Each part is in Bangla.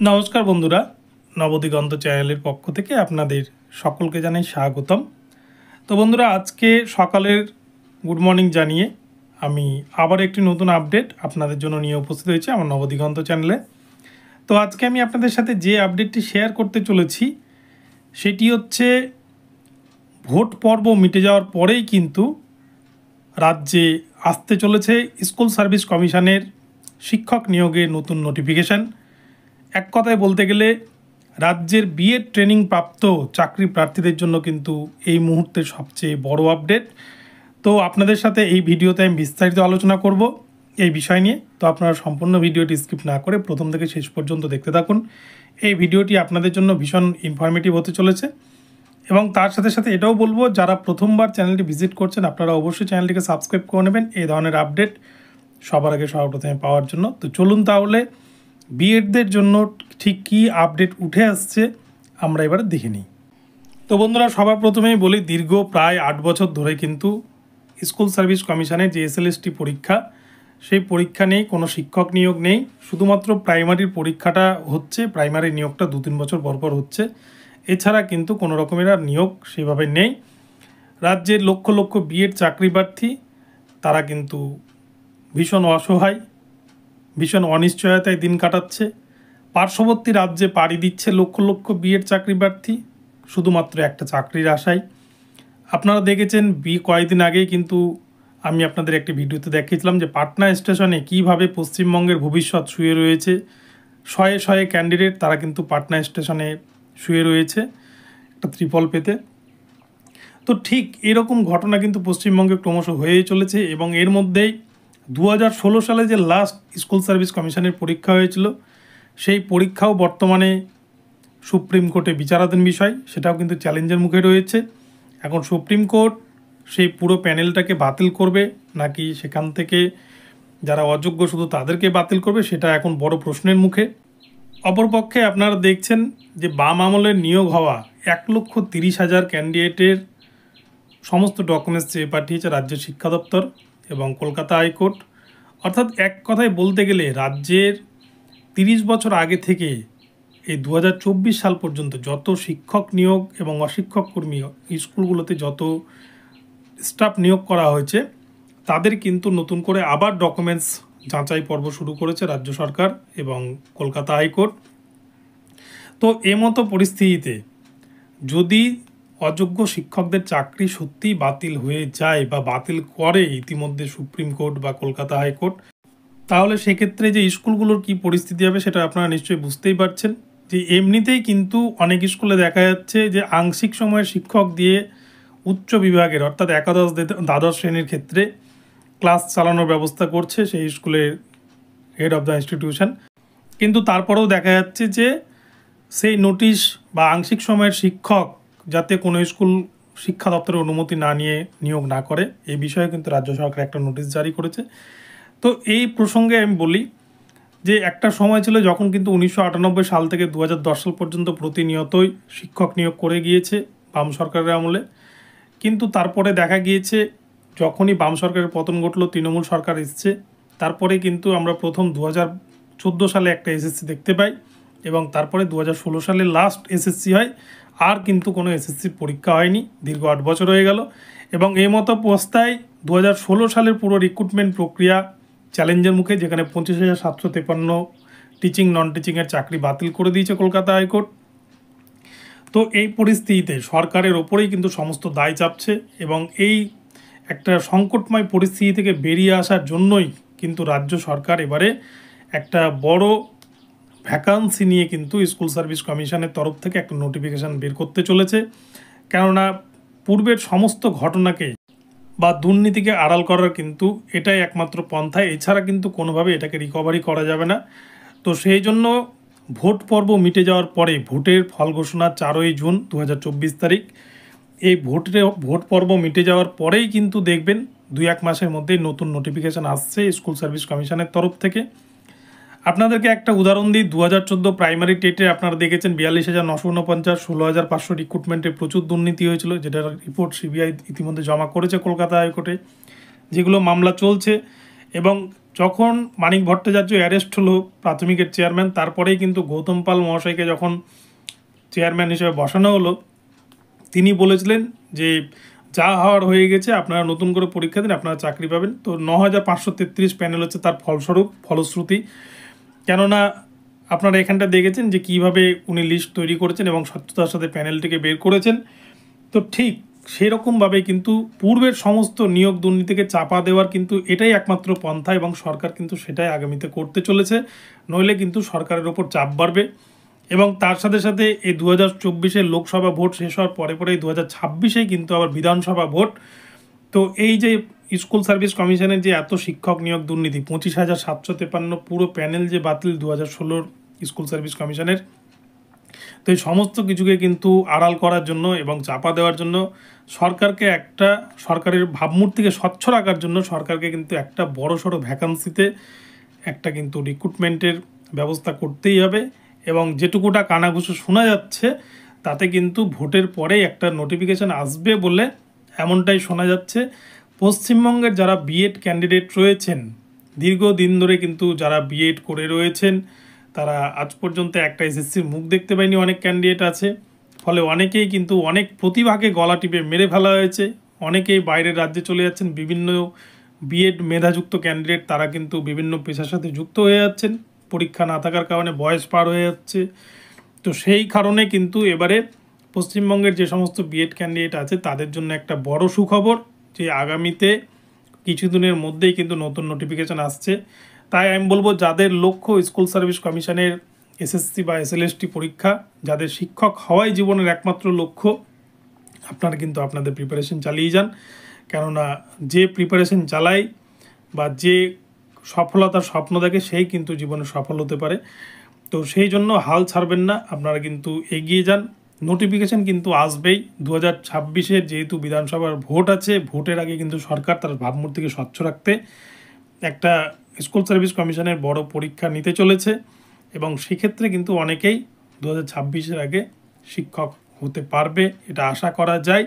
নমস্কার বন্ধুরা, নবদিগন্ত চ্যানেলের পক্ষ থেকে আপনাদের সকলকে জানাই স্বাগতম। তো বন্ধুরা, আজকে সকালের গুড মর্নিং জানিয়ে আমি আবার একটি নতুন আপডেট আপনাদের জন্য নিয়ে উপস্থিত হয়েছি আমার নবদিগন্ত চ্যানেলে। তো আজকে আমি আপনাদের সাথে যে আপডেটটি শেয়ার করতে চলেছি সেটি হচ্ছে ভোট পর্ব মিটে যাওয়ার পরেই কিন্তু রাজ্যে আসতে চলেছে স্কুল সার্ভিস কমিশনের শিক্ষক নিয়োগের নতুন নোটিফিকেশান। এক কথায় বলতে গেলে রাজ্যের বিএড ট্রেনিং প্রাপ্ত চাকরি প্রার্থীদের জন্য কিন্তু এই মুহূর্তে সবচেয়ে বড় আপডেট। তো আপনাদের সাথে এই ভিডিওতে আমি বিস্তারিত আলোচনা করব এই বিষয় নিয়ে। তো আপনারা সম্পূর্ণ ভিডিওটি স্কিপ না করে প্রথম থেকে শেষ পর্যন্ত দেখতে থাকুন। এই ভিডিওটি আপনাদের জন্য ভীষণ ইনফরমেটিভ হতে চলেছে এবং তার সাথে সাথে এটাও বলবো, যারা প্রথমবার চ্যানেলটি ভিজিট করছেন আপনারা অবশ্যই চ্যানেলটিকে সাবস্ক্রাইব করে নেবেন এই ধরনের আপডেট সবার আগে সর্বপ্রথমে পাওয়ার জন্য। তো চলুন তাহলে বিএডদের জন্য ঠিক কী আপডেট উঠে আসছে আমরা এবার দেখে নিই। তো বন্ধুরা, সবার প্রথমেই বলি, দীর্ঘ প্রায় 8 বছর ধরে কিন্তু স্কুল সার্ভিস কমিশনের যে এসএলএসটি পরীক্ষা, সেই পরীক্ষা নেই, কোনো শিক্ষক নিয়োগ নেই। শুধুমাত্র প্রাইমারির পরীক্ষাটা হচ্ছে, প্রাইমারি নিয়োগটা 2-3 বছর পর হচ্ছে। এছাড়া কিন্তু কোনো রকমের আর নিয়োগ সেভাবে নেই। রাজ্যের লক্ষ লক্ষ বিএড চাকরি প্রার্থী তারা কিন্তু ভীষণ অসহায়, ভীষণ অনিশ্চয়তায় দিন কাটাচ্ছে। পার্শ্ববর্তী রাজ্যে পাড়ি দিচ্ছে লক্ষ লক্ষ বিএড চাকরি প্রার্থী শুধুমাত্র একটা চাকরির আশায়। আপনারা দেখেছেন কয়েকদিন আগেই কিন্তু আমি আপনাদের একটি ভিডিওতে দেখিয়েছিলাম যে পাটনা স্টেশনে কিভাবে পশ্চিমবঙ্গের ভবিষ্যৎ শুয়ে রয়েছে। শয়ে শয়ে ক্যান্ডিডেট তারা কিন্তু পাটনা স্টেশনে শুয়ে রয়েছে একটা ত্রিপল পেতে। তো ঠিক এরকম ঘটনা কিন্তু পশ্চিমবঙ্গে ক্রমশ হয়েই চলেছে এবং এর মধ্যেই 2016 সালে যে লাস্ট স্কুল সার্ভিস কমিশনের পরীক্ষা হয়েছিল, সেই পরীক্ষাও বর্তমানে সুপ্রিম কোর্টে বিচারাধীন বিষয়, সেটাও কিন্তু চ্যালেঞ্জের মুখে রয়েছে। এখন সুপ্রিম কোর্ট সেই পুরো প্যানেলটাকে বাতিল করবে নাকি সেখান থেকে যারা অযোগ্য শুধু তাদেরকে বাতিল করবে, সেটা এখন বড় প্রশ্নের মুখে। অপরপক্ষে আপনারা দেখছেন যে বাম আমলের নিয়োগ হওয়া 1,30,000 ক্যান্ডিডেটের সমস্ত ডকুমেন্টস চেয়ে পাঠিয়েছে রাজ্য শিক্ষা দপ্তর এবং কলকাতা হাইকোর্ট। অর্থাৎ এক কথায় বলতে গেলে রাজ্যের 30 বছর আগে থেকে এই 2024 সাল পর্যন্ত যত শিক্ষক নিয়োগ এবং অশিক্ষক কর্মী স্কুলগুলোতে যত স্টাফ নিয়োগ করা হয়েছে, তাদের কিন্তু নতুন করে আবার ডকুমেন্টস যাচাই পর্ব শুরু করেছে রাজ্য সরকার এবং কলকাতা হাইকোর্ট। তো এমতো পরিস্থিতিতে যদি অযোগ্য শিক্ষকদের চাকরি সত্যিই বাতিল হয়ে যায় বা বাতিল করে ইতিমধ্যে সুপ্রিম কোর্ট বা কলকাতা হাইকোর্ট, তাহলে সেক্ষেত্রে যে স্কুলগুলোর কি পরিস্থিতি হবে সেটা আপনারা নিশ্চয়ই বুঝতেই পারছেন। যে এমনিতেই কিন্তু অনেক স্কুলে দেখা যাচ্ছে যে আংশিক সময়ের শিক্ষক দিয়ে উচ্চ বিভাগের অর্থাৎ একাদশ দ্বাদশ শ্রেণীর ক্ষেত্রে ক্লাস চালানোর ব্যবস্থা করছে সেই স্কুলের হেড অফ দ্য ইনস্টিটিউশন, কিন্তু তারপরেও দেখা যাচ্ছে যে সেই নোটিশ বা আংশিক সময়ের শিক্ষক যাতে কোনো স্কুল শিক্ষা দপ্তরের অনুমতি না নিয়ে নিয়োগ না করে, এই বিষয়ে কিন্তু রাজ্য সরকার একটা নোটিশ জারি করেছে। তো এই প্রসঙ্গে আমি বলি যে একটা সময় ছিল যখন কিন্তু 1998 সাল থেকে 2010 সাল পর্যন্ত প্রতিনিয়তই শিক্ষক নিয়োগ করে গিয়েছে বাম সরকারের আমলে, কিন্তু তারপরে দেখা গিয়েছে যখনই বাম সরকারের পতন ঘটলো, তৃণমূল সরকার এসছে, তারপরে কিন্তু আমরা প্রথম 2014 সালে একটা এসএসসি দেখতে পাই এবং তারপরে 2016 সালে লাস্ট এসএসসি হয়। আর কিন্তু কোনো এসএসসির পরীক্ষা হয়নি, দীর্ঘ 8 বছর হয়ে গেল। এবং এই মতো অবস্থায় 2016 সালের পুরো রিক্রুটমেন্ট প্রক্রিয়া চ্যালেঞ্জের মুখে, যেখানে 25,753 টিচিং নন টিচিংয়ের চাকরি বাতিল করে দিয়েছে কলকাতা হাইকোর্ট। তো এই পরিস্থিতিতে সরকারের ওপরেই কিন্তু সমস্ত দায় চাপছে এবং এই একটা সংকটময় পরিস্থিতি থেকে বেরিয়ে আসার জন্যই কিন্তু রাজ্য সরকার এবারে একটা বড় ভ্যাকান্সি নিয়ে কিন্তু স্কুল সার্ভিস কমিশনের তরফ থেকে একটা নোটিফিকেশান বের করতে চলেছে। কেননা পূর্বের সমস্ত ঘটনাকে বা দুর্নীতিকে আড়াল করার কিন্তু এটাই একমাত্র পন্থা, এছাড়া কিন্তু কোনোভাবে এটাকে রিকভারি করা যাবে না। তো সেই জন্য ভোট পর্ব মিটে যাওয়ার পরে, ভোটের ফল ঘোষণা 4ই জুন 2024 তারিখ, এই ভোট পর্ব মিটে যাওয়ার পরেই কিন্তু দেখবেন 2-1 মাসের মধ্যেই নতুন নোটিফিকেশান আসছে স্কুল সার্ভিস কমিশনের তরফ থেকে। আপনাদেরকে একটা উদাহরণ দিই, 2014 প্রাইমারি টেটে আপনারা দেখেছেন 42,949, 16,500 রিক্রুটমেন্টে প্রচুর দুর্নীতি হয়েছিল, যেটার রিপোর্ট সিবিআই ইতিমধ্যে জমা করেছে কলকাতা হাইকোর্টে, যেগুলো মামলা চলছে। এবং যখন মানিক ভট্টাচার্য অ্যারেস্ট হলো প্রাথমিকের চেয়ারম্যান, তারপরেই কিন্তু গৌতম পাল মহাশয়কে যখন চেয়ারম্যান হিসেবে বসানো হলো, তিনি বলেছিলেন যে যা হওয়ার হয়ে গেছে, আপনারা নতুন করে পরীক্ষা দিন, আপনারা চাকরি পাবেন। তো ৯,৫৩৩ প্যানেল হচ্ছে তার ফলশ্রুতি। কেননা আপনারা এখানটা দেখেছেন যে কিভাবে উনি লিস্ট তৈরি করেছেন এবং স্বচ্ছতার সাথে প্যানেলটিকে বের করেছেন। তো ঠিক সেরকমভাবে কিন্তু পূর্বের সমস্ত নিয়োগ দুর্নীতিকে চাপা দেওয়ার কিন্তু এটাই একমাত্র পন্থা, এবং সরকার কিন্তু সেটাই আগামীতে করতে চলেছে। নইলে কিন্তু সরকারের ওপর চাপ বাড়বে। এবং তার সাথে সাথে এই 2024-এর লোকসভা ভোট শেষ হওয়ার পরে পরেই 2026-এ কিন্তু আবার বিধানসভা ভোট। তো এই যে স্কুল সার্ভিস কমিশনের যে এত শিক্ষক নিয়োগ দুর্নীতি, 25,753 পুরো প্যানেল যে বাতিল 2016 স্কুল সার্ভিস কমিশনের, তো এই সমস্ত কিছুকে কিন্তু আড়াল করার জন্য এবং চাপা দেওয়ার জন্য সরকারকে সরকারের ভাবমূর্তিকে স্বচ্ছ রাখার জন্য সরকারকে কিন্তু একটা বড়সড় ভ্যাকান্সিতে একটা কিন্তু রিক্রুটমেন্টের ব্যবস্থা করতেই হবে। এবং যেটুকুটা কানাঘুষো শোনা যাচ্ছে তাতে কিন্তু ভোটের পরেই একটা নোটিফিকেশান আসবে বলে এমনটাই শোনা যাচ্ছে। পশ্চিমবঙ্গের যারা বিএড ক্যান্ডিডেট রয়েছেন, দীর্ঘদিন ধরে কিন্তু যারা বিএড করে রয়েছেন, তারা আজ পর্যন্ত একটা এসএসসির মুখ দেখতে পায়নি, অনেক ক্যান্ডিডেট আছে। ফলে অনেকেই কিন্তু অনেক প্রতিভাকে গলা টিপে মেরে ফেলা হয়েছে। অনেকেই বাইরের রাজ্যে চলে যাচ্ছেন। বিভিন্ন বিএড মেধাযুক্ত ক্যান্ডিডেট তারা কিন্তু বিভিন্ন পেশার সাথে যুক্ত হয়ে যাচ্ছেন, পরীক্ষা না থাকার কারণে বয়স পার হয়ে যাচ্ছে। তো সেই কারণে কিন্তু এবারে পশ্চিমবঙ্গের যে সমস্ত বিএড ক্যান্ডিডেট আছে তাদের জন্য একটা বড় সুখবর যে আগামীতে কিছুদিনের মধ্যেই কিন্তু নতুন নোটিফিকেশান আসছে। তাই আমি বলবো, যাদের লক্ষ্য স্কুল সার্ভিস কমিশনের এসএসসি বা এসএলএসটি পরীক্ষা, যাদের শিক্ষক হওয়াই জীবনের একমাত্র লক্ষ্য, আপনারা কিন্তু আপনাদের প্রিপারেশন চালিয়ে যান। কেননা যে প্রিপারেশন চালায় বা যে সফলতার স্বপ্ন দেখে সেই কিন্তু জীবনে সফল হতে পারে। তো সেই জন্য হাল ছাড়বেন না, আপনারা কিন্তু এগিয়ে যান। নোটিফিকেশান কিন্তু আসবেই 2026-এর, যেহেতু বিধানসভার ভোট আছে। ভোটের আগে কিন্তু সরকার তার ভাবমূর্তিকে স্বচ্ছ রাখতে একটা স্কুল সার্ভিস কমিশনের বড় পরীক্ষা নিতে চলেছে, এবং সেক্ষেত্রে কিন্তু অনেকেই 2026-এর আগে শিক্ষক হতে পারবে, এটা আশা করা যায়।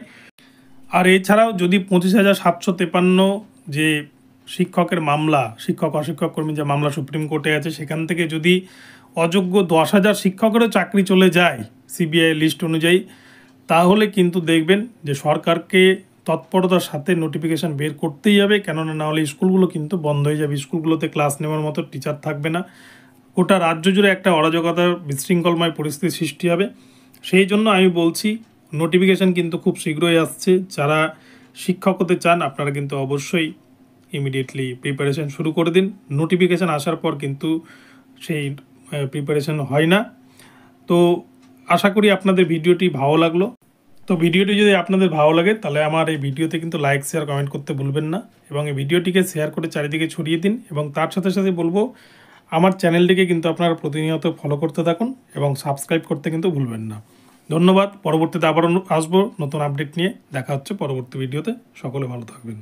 আর এছাড়াও যদি 25,753 যে শিক্ষকের মামলা, শিক্ষক অশিক্ষক কর্মী যে মামলা সুপ্রিম কোর্টে আছে, সেখান থেকে যদি অযোগ্য 10,000 শিক্ষকেরও চাকরি চলে যায় সিবিআই লিস্ট অনুযায়ী, তাহলে কিন্তু দেখবেন যে সরকারকে তৎপরতার সাথে নোটিফিকেশান বের করতেই হবে। কেননা না হলে স্কুলগুলো কিন্তু বন্ধ হয়ে যাবে, স্কুলগুলোতে ক্লাস নেওয়ার মতো টিচার থাকবে না, গোটা রাজ্য জুড়ে একটা অরাজকতার বিশৃঙ্খলময় পরিস্থিতির সৃষ্টি হবে। সেই জন্য আমি বলছি, নোটিফিকেশান কিন্তু খুব শীঘ্রই আসছে। যারা শিক্ষক হতে চান আপনারা কিন্তু অবশ্যই ইমিডিয়েটলি প্রিপারেশন শুরু করে দিন। নোটিফিকেশান আসার পর কিন্তু সেই প্রিপারেশন হয় না। তো আশা করি আপনাদের ভিডিওটি ভালো লাগলো। তো ভিডিওটি যদি আপনাদের ভালো লাগে তাহলে আমার এই ভিডিওতে কিন্তু লাইক শেয়ার কমেন্ট করতে ভুলবেন না, এবং এই ভিডিওটিকে শেয়ার করে চারিদিকে ছড়িয়ে দিন। এবং তার সাথে সাথে বলবো, আমার চ্যানেলটিকে কিন্তু আপনারা প্রতিনিয়ত ফলো করতে থাকুন এবং সাবস্ক্রাইব করতে কিন্তু ভুলবেন না। ধন্যবাদ। পরবর্তীতে আবারও আসবো নতুন আপডেট নিয়ে। দেখা হচ্ছে পরবর্তী ভিডিওতে। সকলে ভালো থাকবেন।